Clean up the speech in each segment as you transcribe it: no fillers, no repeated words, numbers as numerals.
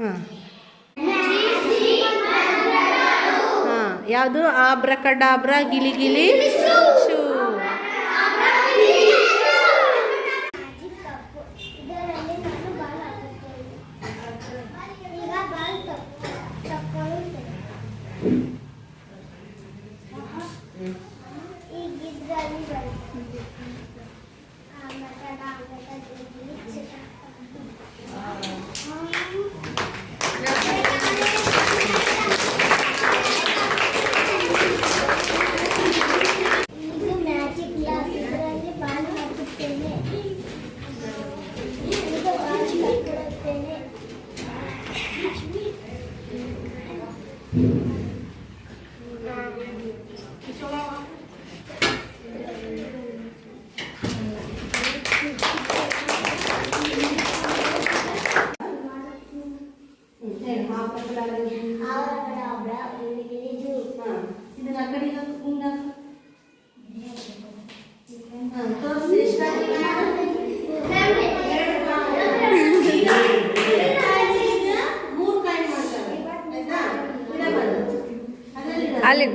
ಹಾಂ ಹಾಂ, ಯಾವುದು? ಆಬ್ರಕಡಾಬ್ರ ಗಿಲಿ ಗಿಲಿ ಶೂ. ಅಲ್ಲಿ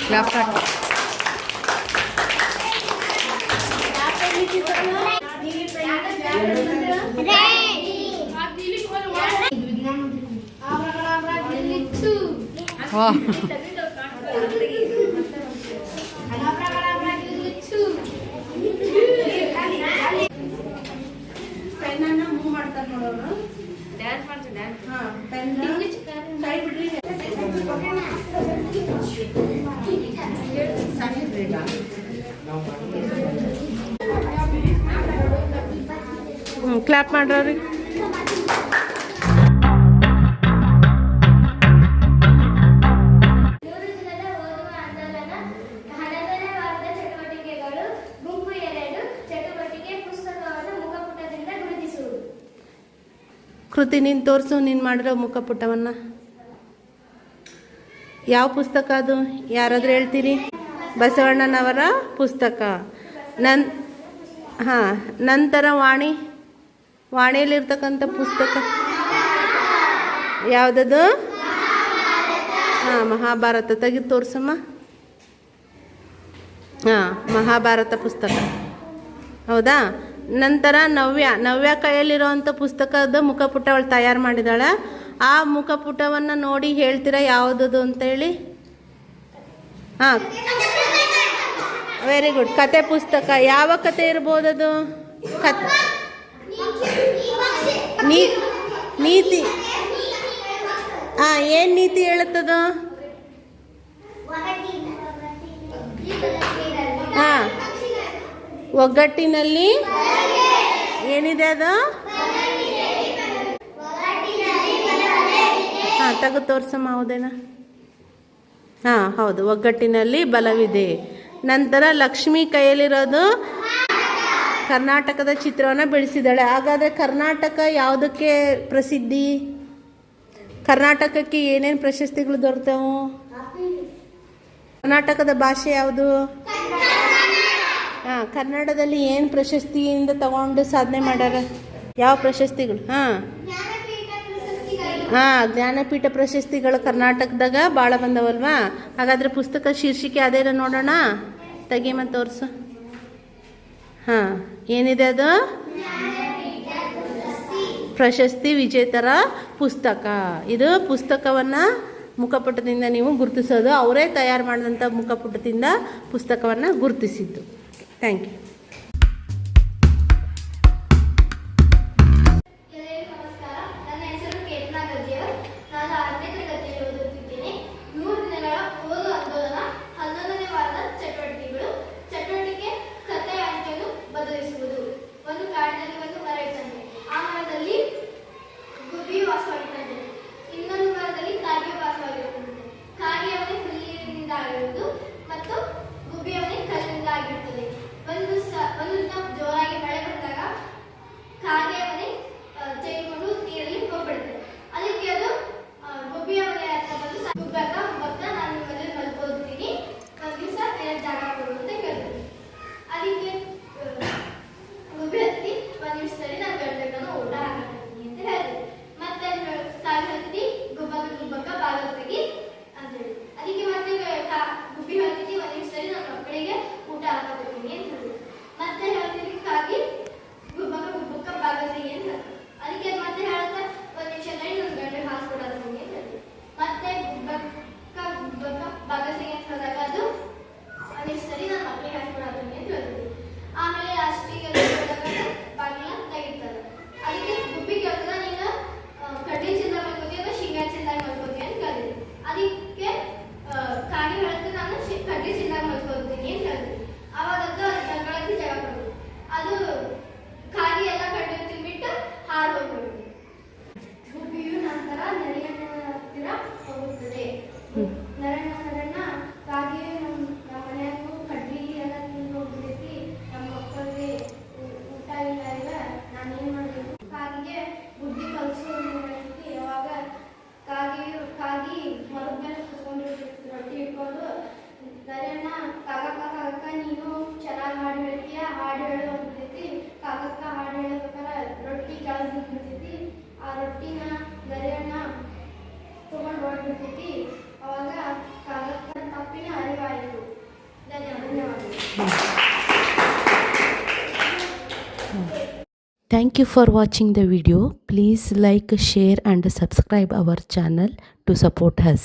Clap back. Wow. ಪೆನ್ನನ್ನು ಮೂವ್ ಮಾಡ್ತಾರೆ ನೋಡೋರು. ಡ್ಯಾನ್ಸ್ ಮಾಡ್ತಾರೆ. ಡ್ಯಾನ್ಸ್. ಹಾ, ಪೆನ್ನ ಕೈ ಬಿಡ್ರಿ. ಕ್ಲಾಪ್ ಮಾಡ್ರಿ. ಕೃತಿ ನೀನು ತೋರಿಸು, ನೀನು ಮಾಡಿರೋ ಮುಖಪುಟವನ್ನು. ಯಾವ ಪುಸ್ತಕ ಅದು? ಯಾರಾದರೂ ಹೇಳ್ತೀರಿ? ಬಸವಣ್ಣನವರ ಪುಸ್ತಕ. ಹಾಂ, ನಂತರ ವಾಣಿಯಲ್ಲಿರ್ತಕ್ಕಂಥ ಪುಸ್ತಕ ಯಾವುದದು? ಹಾಂ, ಮಹಾಭಾರತ. ತೆಗೆದು ತೋರಿಸಮ್ಮ. ಹಾಂ, ಮಹಾಭಾರತ ಪುಸ್ತಕ. ಹೌದಾ? ನಂತರ ನವ್ಯ ಕೈಯಲ್ಲಿರೋವಂಥ ಪುಸ್ತಕದ ಮುಖಪುಟ ಅವಳು ತಯಾರು ಮಾಡಿದಾಳೆ. ಆ ಮುಖಪುಟವನ್ನು ನೋಡಿ ಹೇಳ್ತೀರಾ ಯಾವುದದು ಅಂತೇಳಿ? ಹಾಂ, ವೆರಿ ಗುಡ್. ಕತೆ ಪುಸ್ತಕ. ಯಾವ ಕತೆ ಇರ್ಬೋದದು? ಕತೆ ನೀತಿ. ಹಾಂ, ಏನು ನೀತಿ ಹೇಳುತ್ತದು? ಹಾಂ, ಒಗ್ಗಟ್ಟಿನಲ್ಲಿ ಏನಿದೆ ಅದು? ಹಾಂ, ತೆಗೆದು ತೋರಿಸಮ್ಮ. ಹೌದೇನಾ? ಹಾಂ, ಹೌದು, ಒಗ್ಗಟ್ಟಿನಲ್ಲಿ ಬಲವಿದೆ. ನಂತರ ಲಕ್ಷ್ಮಿ ಕೈಯಲ್ಲಿರೋದು ಕರ್ನಾಟಕದ ಚಿತ್ರವನ್ನು ಬಿಡಿಸಿದ್ದಾಳೆ. ಹಾಗಾದರೆ ಕರ್ನಾಟಕ ಯಾವುದಕ್ಕೆ ಪ್ರಸಿದ್ಧಿ? ಕರ್ನಾಟಕಕ್ಕೆ ಏನೇನು ಪ್ರಶಸ್ತಿಗಳು ದೊರೆತವು? ಕರ್ನಾಟಕದ ಭಾಷೆ ಯಾವುದು? ಹಾಂ, ಕನ್ನಡದಲ್ಲಿ ಏನು ಪ್ರಶಸ್ತಿಯಿಂದ ತಗೊಂಡು ಸಾಧನೆ ಮಾಡ್ಯಾರ? ಯಾವ ಪ್ರಶಸ್ತಿಗಳು? ಹಾಂ ಹಾಂ, ಜ್ಞಾನಪೀಠ ಪ್ರಶಸ್ತಿಗಳು ಕರ್ನಾಟಕದಾಗ ಭಾಳ ಬಂದವಲ್ವಾ? ಹಾಗಾದರೆ ಪುಸ್ತಕ ಶೀರ್ಷಿಕೆ ಅದೇನ ನೋಡೋಣ. ತೆಗಿಮ ತೋರಿಸು. ಹಾಂ, ಏನಿದೆ ಅದು? ಪ್ರಶಸ್ತಿ ವಿಜೇತರ ಪುಸ್ತಕ. ಇದು ಪುಸ್ತಕವನ್ನು ಮುಖಪುಟದಿಂದ ನೀವು ಗುರುತಿಸೋದು. ಅವರೇ ತಯಾರು ಮಾಡಿದಂಥ ಮುಖಪುಟದಿಂದ ಪುಸ್ತಕವನ್ನು ಗುರುತಿಸಿದ್ದು. Thank you. ಜೋರಾಗಿ ಮಳೆ ಬಂದಾಗ ಕಾಗೆ ಮನೆ ತೆಗೆದುಕೊಂಡು ನೀರಲ್ಲಿ ಹೋಗ್ಬಿಡುತ್ತೆ. ಅದಕ್ಕೆ ಅದು ಗುಬ್ಬಿಯ ಮನೆ ಹತ್ರ ಬಂದು ಗುಬ್ಬಕ್ಕ ನಾನು ಮನೇಲಿ ಮಲ್ಕೋತೀನಿ, ಒಂದು ದಿವಸ ಬೇರೆ ಜಾಗ ಕೊಡು ಅಂತ ಕೇಳ್ತೀನಿ. ಅದಕ್ಕೆ ಗುಬ್ಬಿ ಹತ್ತಿ ಒಂದು ನಿಮಿಷದಲ್ಲಿ ನಾನು ಗಂಟೆಗಳನ್ನು ಊಟ ಹಾಕಿ ಅಂತ ಹೇಳ್ತೀನಿ. ಮತ್ತೆ ಕಾಗೆ ಹತ್ತಿ ಗುಬ್ಬಕ್ಕ ಬಾಗಿಲು ತೆಗಿ ಅಂತ ಹೇಳಿ. ಅದಕ್ಕೆ ಮತ್ತೆ ಗುಬ್ಬಿ ಹತ್ತಿ ಒಂದು ನಿಮಿಷದಲ್ಲಿ ನನ್ನ ಮಕ್ಕಳಿಗೆ ಊಟ ಹಾಕಬೇಕು ಅಂತ ಹೇಳಿ. ಮತ್ತೆ ಹೇಳ್ತೀನಿ ಕಾಗಿ ಗುಬ್ಬಕ್ಕ ಬಾಗಲಿ ಅಂತ. ಅದಕ್ಕೆ ಮತ್ತೆ ಹೇಳುತ್ತೆ ಒಂದು ನಿಮಿಷದಲ್ಲಿ ನನ್ನ ಗಂಟೆ ಹಾಸ್ಕೊಡೋದು ಅಂತ ಹೇಳ್ತೀನಿ. ಮತ್ತೆ ಗುಬ್ಬಕ್ಕ ಬಾಗಲಿ ಅಂತ ಹೇಳಿದಾಗ ಅದು ಒಂದು ನಿಮಿಷದಲ್ಲಿ ನನ್ನ ಮಕ್ಕಳಿಗೆ ಹಾಸ್ಕೊಡೋದು ಅಂತ ಹೇಳ್ತೀನಿ. ಆಮೇಲೆ ಅಷ್ಟಿಗೆ ಬಾಗಿಲ ತೆಗಿತಾರೆ. ಅದಕ್ಕೆ ಗುಬ್ಬಿ ಕೇಳ್ತದ, ನೀನು ಕಡ್ಲಿ ಚಿಂದ ಮಾಡ್ಕೋತೀಯ ಅಥವಾ ಶೇಂಗಾ ಚಿಂದಾಗ ಮಾಡ್ಕೋತೀಯ ಅಂತ ಕೇಳ್ತೀನಿ. ಅದಕ್ಕೆ ಕಾಗಿ ಹೇಳುತ್ತೆ, ನಾನು ಕಡ್ಲಿ ಚಿಂದಾಗ ಮಾಡ್ಕೋತೀನಿ ಅಂತ ಹೇಳ್ತೀನಿ. ಅವಾಗ ಅದು ಜಾಗ ಕೊಡ್ತೀವಿ. ಅದು ಕಾಗಿ ಎಲ್ಲ ಕಡ್ಡಿ ತಿನ್ಬಿಟ್ಟು ಹಾರು ಹೋಗ್ಬಿಡುತ್ತೆ. ಗುಬ್ಬಿಯು ನಂತರ ನೆರೆಯಣ್ಣ ಹತ್ತಿರ ಹೋಗುತ್ತದೆ. ನೆರಣ್ಣ ಕಾಗಿ ನಮ್ಮ ಮನೆಯಾಗೂ ಕಡ್ಡಿ ಎಲ್ಲ ತಿಂದು ಹೋಗ್ಬಿಡೈತಿ, ನಮ್ಮ ಮಕ್ಕಳಿಗೆ ಊಟ ಇಲ್ಲ, ಈಗ ನಾನೇನು ಮಾಡಬೇಕು? ಕಾಗಿಗೆ ಬುದ್ಧಿ ಕಲಿಸು ಅಂತ ಹೇಳ್ತಿ. ಅವಾಗ ಕಾಗಿ ಮರದ ಮೇಲೆ ಕುತ್ಕೊಂಡಿರ್ತೈತಿ, ರೊಟ್ಟಿ ಇಟ್ಕೊಂಡು. ನರಣ್ಣ ಕಾಗಕ್ಕ ನೀನು ಚೆನ್ನಾಗಿ ಹಾಡು ಹೇಳ್ತೀಯ, ಹಾಡು ಹೇಳು ಅಂತೈತಿ. ಕಾಗಕ್ಕ ಹಾಡು ಹೇಳ್ಬೇಕಾದ್ರೆ ರೊಟ್ಟಿ ಕೆಳಗೆ ಬಿಡ್ತೈತಿ. ಆ ರೊಟ್ಟಿನ ನರಣ್ಣ ತಗೊಂಡು ಹೊರಡ್ಬಿಡ್ತೈತಿ. ಅವಾಗ ಕಾಗಕ್ಕ ತಪ್ಪಿನ ಅರಿವಾಯಿತು. ಧನ್ಯವಾದಗಳು. Thank you for watching the video. Please like, share and subscribe our channel to support us.